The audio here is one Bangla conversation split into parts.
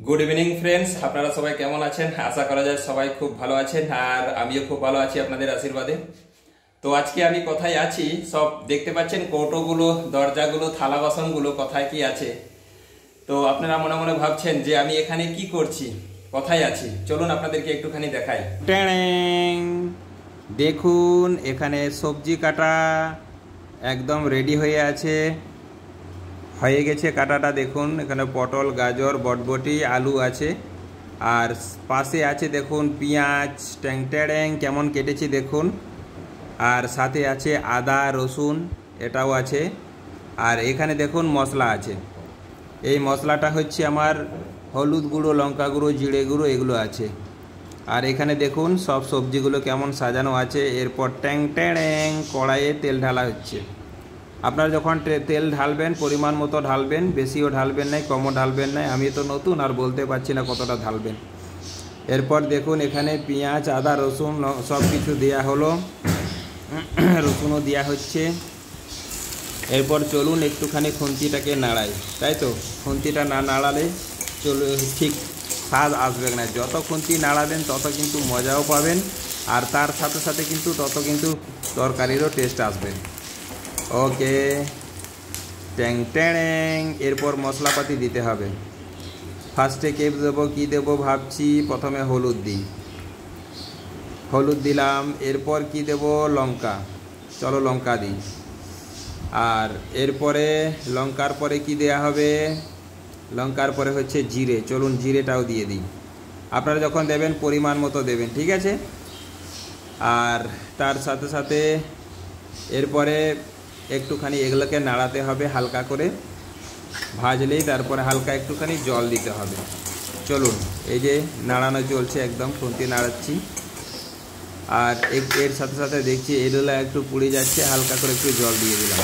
গুড ইভিনিং ফ্রেন্ডস, আপনারা সবাই কেমন আছেন? আশা করা যায় সবাই খুব ভালো আছেন, আর আমিও খুব ভালো আছি আপনাদের আশীর্বাদে। তো আজকে আমি কোথায় আছি সব দেখতে পাচ্ছেন, কৌটোগুলো, দরজাগুলো, থালা বাসনগুলো কোথায় কি আছে। তো আপনারা মনে মনে ভাবছেন যে আমি এখানে কি করছি, কোথায় আছি। চলুন আপনাদেরকে একটুখানি দেখাই। দেখুন, এখানে সবজি কাটা একদম রেডি হয়ে আছে, হয়ে গেছে কাটাটা। দেখুন এখানে পটল, গাজর, বটবটি, আলু আছে, আর পাশে আছে দেখুন পেঁয়াজ ট্যাং কেমন কেটেছি দেখুন, আর সাথে আছে আদা রসুন, এটাও আছে। আর এখানে দেখুন মশলা আছে, এই মশলাটা হচ্ছে আমার হলুদ গুঁড়ো, লঙ্কা গুঁড়ো, জিরে গুঁড়ো, এগুলো আছে। আর এখানে দেখুন সব সবজিগুলো কেমন সাজানো আছে। এরপর ট্যাং কড়াইয়ে তেল ঢালা হচ্ছে। আপনারা যখন তেল ঢালবেন পরিমাণ মতো ঢালবেন, বেশিও ঢালবেন নাই, কমও ঢালবেন নাই। আমি তো নতুন আর বলতে পারছি না কতটা ঢালবেন। এরপর দেখুন এখানে পেঁয়াজ, আদা, রসুন সব কিছু দেওয়া হলো, রসুনও দেওয়া হচ্ছে। এরপর চলুন একটুখানি খুন্তিটাকে নাড়াই, তাই তো। খুন্তিটা না নাড়ালে ঠিক স্বাদ আসবে না। যত খুন্তি নাড়াবেন তত কিন্তু মজাও পাবেন, আর তার সাথে সাথে কিন্তু তত কিন্তু তরকারিরও টেস্ট আসবে। ওকে, ট্যাং। এরপর মশলাপাতি দিতে হবে। ফার্স্টে কে দেবো, কী দেবো ভাবছি। প্রথমে হলুদ দিই, হলুদ দিলাম। এরপর কি দেব, লঙ্কা। চলো লঙ্কা দিই। আর এরপরে লঙ্কার পরে কি দেয়া হবে, লঙ্কার পরে হচ্ছে জিরে। চলুন জিরেটাও দিয়ে দিই। আপনারা যখন দেবেন পরিমাণ মতো দেবেন, ঠিক আছে। আর তার সাথে সাথে এরপরে একটুখানি এগুলোকে নাড়াতে হবে হালকা করে, ভাজলেই তারপরে হালকা একটুখানি জল দিতে হবে। চলুন, এই যে নাড়ানো চলছে, একদম খুন্তি নাড়াচ্ছি। আর এর সাথে সাথে দেখছি এগুলো একটু পুড়ে যাচ্ছে, হালকা করে একটু জল দিয়ে দিলাম।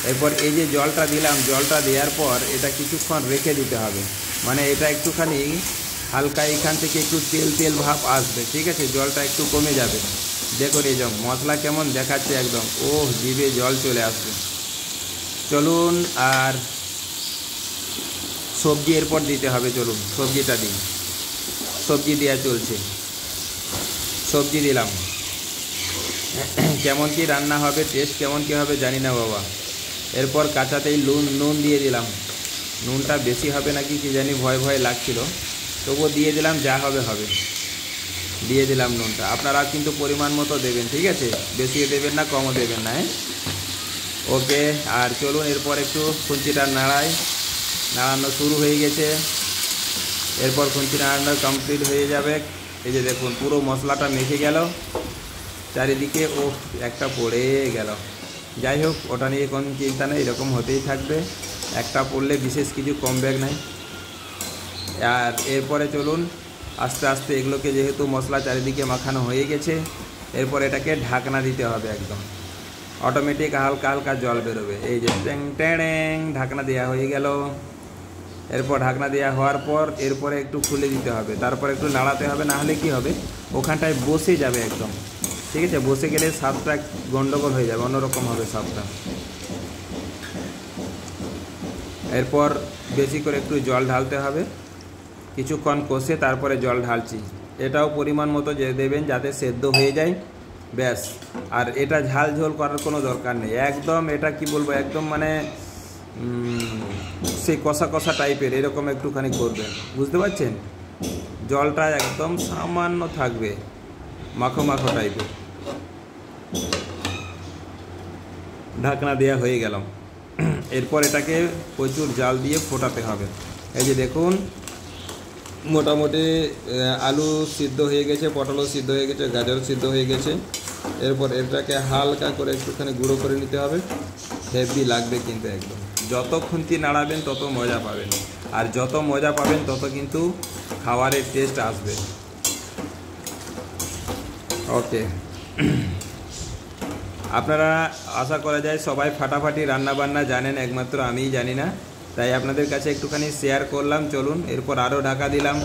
এরপর এই যে জলটা দিলাম, জলটা দেওয়ার পর এটা কিছুক্ষণ রেখে দিতে হবে। মানে এটা একটুখানি হালকা এখান থেকে একটু তেল তেল ভাব আসবে, ঠিক আছে। জলটা একটু কমে যাবে। দেখুন এই যে মশলা কেমন দেখাচ্ছে, একদম জিভে জল চলে আসবে। চলুন, আর সবজি এরপর দিতে হবে। চলুন সবজিটা দিই। সবজি দেওয়া চলছে, সবজি দিলাম। কেমন কি রান্না হবে, টেস্ট কেমন কি হবে জানি না বাবা। এরপর কাঁচাতেই নুন দিয়ে দিলাম। নুনটা বেশি হবে নাকি কি জানি, ভয় ভয় লাগছিল, তবুও দিয়ে দিলাম। যা হবে হবে, দিয়ে দিলাম নুনটা। আপনারা কিন্তু পরিমাণ মতো দেবেন, ঠিক আছে। বেশিও দেবেন না, কমও দেবেন না। ওকে, আর চলুন এরপর একটু খুন্তিটা নাড়ানো শুরু হয়ে গেছে। এরপর খুন্তি নাড়ানো কমপ্লিট হয়ে যাবে। এই যে দেখুন পুরো মশলাটা মেখে গেল চারিদিকে। একটা পড়ে গেল। যাই হোক, ওটা নিয়ে কোনো চিন্তা নেই, এরকম হতেই থাকবে। একটা পড়লে বিশেষ কিছু কমবে নাই। আর এরপরে চলুন আস্তে আস্তে এগুলোকে, যেহেতু মশলা চারিদিকে মাখানো হয়ে গেছে, এরপর এটাকে ঢাকনা দিতে হবে। একদম অটোমেটিক হালকা হালকা জল বেরোবে। এই যে ট্যাং ঢাকনা দেওয়া হয়ে গেল। এরপর ঢাকনা দেওয়া হওয়ার পর এরপরে একটু খুলে দিতে হবে, তারপর একটু নাড়াতে হবে। না হলে কি হবে, ওখানটায় বসে যাবে একদম, ঠিক আছে। বসে গেলে স্বাদটা গন্ডগোল হয়ে যাবে, অন্যরকম হবে স্বাদটা। এরপর বেশি করে একটু জল ঢালতে হবে, কিছুক্ষণ কষে তারপরে জল ঢালছি। এটাও পরিমাণ মতো যে দেবেন, যাতে সেদ্ধ হয়ে যায়, ব্যাস। আর এটা ঝাল ঝোল করার কোনো দরকার নেই, একদম এটা কি বলবো, একদম মানে সেই কষা কষা টাইপের এরকম একটুখানি করবেন, বুঝতে পারছেন। জলটা একদম সামান্য থাকবে, মাখো মাখো টাইপের। ঢাকনা দেওয়া হয়ে গেল। এরপর এটাকে প্রচুর জাল দিয়ে ফোটাতে হবে। এই যে দেখুন মোটামুটি আলু সিদ্ধ হয়ে গেছে, পটলও সিদ্ধ হয়ে গেছে, গাজর সিদ্ধ হয়ে গেছে। এরপর এটাকে হালকা করে একটুখানি গুঁড়ো করে নিতে হবে। হেভি লাগবে কিন্তু একদম। যত খুন্তি নাড়াবেন তত মজা পাবেন, আর যত মজা পাবেন তত কিন্তু খাবারের টেস্ট আসবে। ওকে, আপনারা আশা করা যায় সবাই ফাটাফাটি রান্নাবান্না জানেন, একমাত্র আমিই জানি না, তাই আপনাদের কাছে একটুখানি শেয়ার করলাম। চলুন এরপর আরও ঢাকা দিলাম।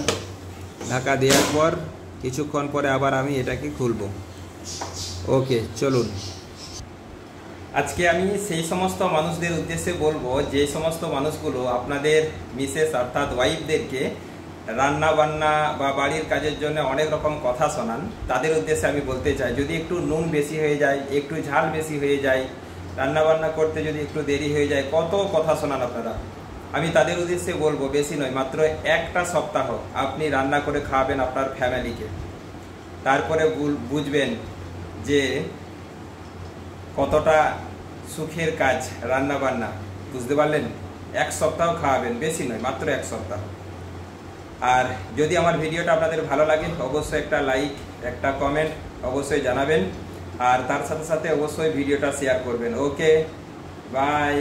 ঢাকা দেওয়ার পর কিছুক্ষণ পরে আবার আমি এটাকে খুলবো। ওকে চলুন। আজকে আমি সেই সমস্ত মানুষদের উদ্দেশ্যে বলবো, যে সমস্ত মানুষগুলো আপনাদের মিসেস অর্থাৎ ওয়াইফদেরকে রান্না বান্না বা বাড়ির কাজের জন্য অনেক রকম কথা শোনান, তাদের উদ্দেশ্যে আমি বলতে চাই, যদি একটু নুন বেশি হয়ে যায়, একটু ঝাল বেশি হয়ে যায়, রান্না বান্না করতে যদি একটু দেরি হয়ে যায়, কত কথা শোনান আপনারা। আমি তাদের উদ্দেশ্যে বলবো, বেশি নয়, মাত্র একটা সপ্তাহ আপনি রান্না করে খাওয়াবেন আপনার ফ্যামিলিকে, তারপরে বুঝবেন যে কতটা সুখের কাজ রান্না বান্না। বুঝতে পারলেন? এক সপ্তাহ খাওয়াবেন, বেশি নয়, মাত্র এক সপ্তাহ। আর যদি আমার ভিডিওটা আপনাদের ভালো লাগে, অবশ্যই একটা লাইক, একটা কমেন্ট অবশ্যই জানাবেন, আর তার সাথে সাথে অবশ্যই ভিডিওটা শেয়ার করবেন। ওকে, বাই।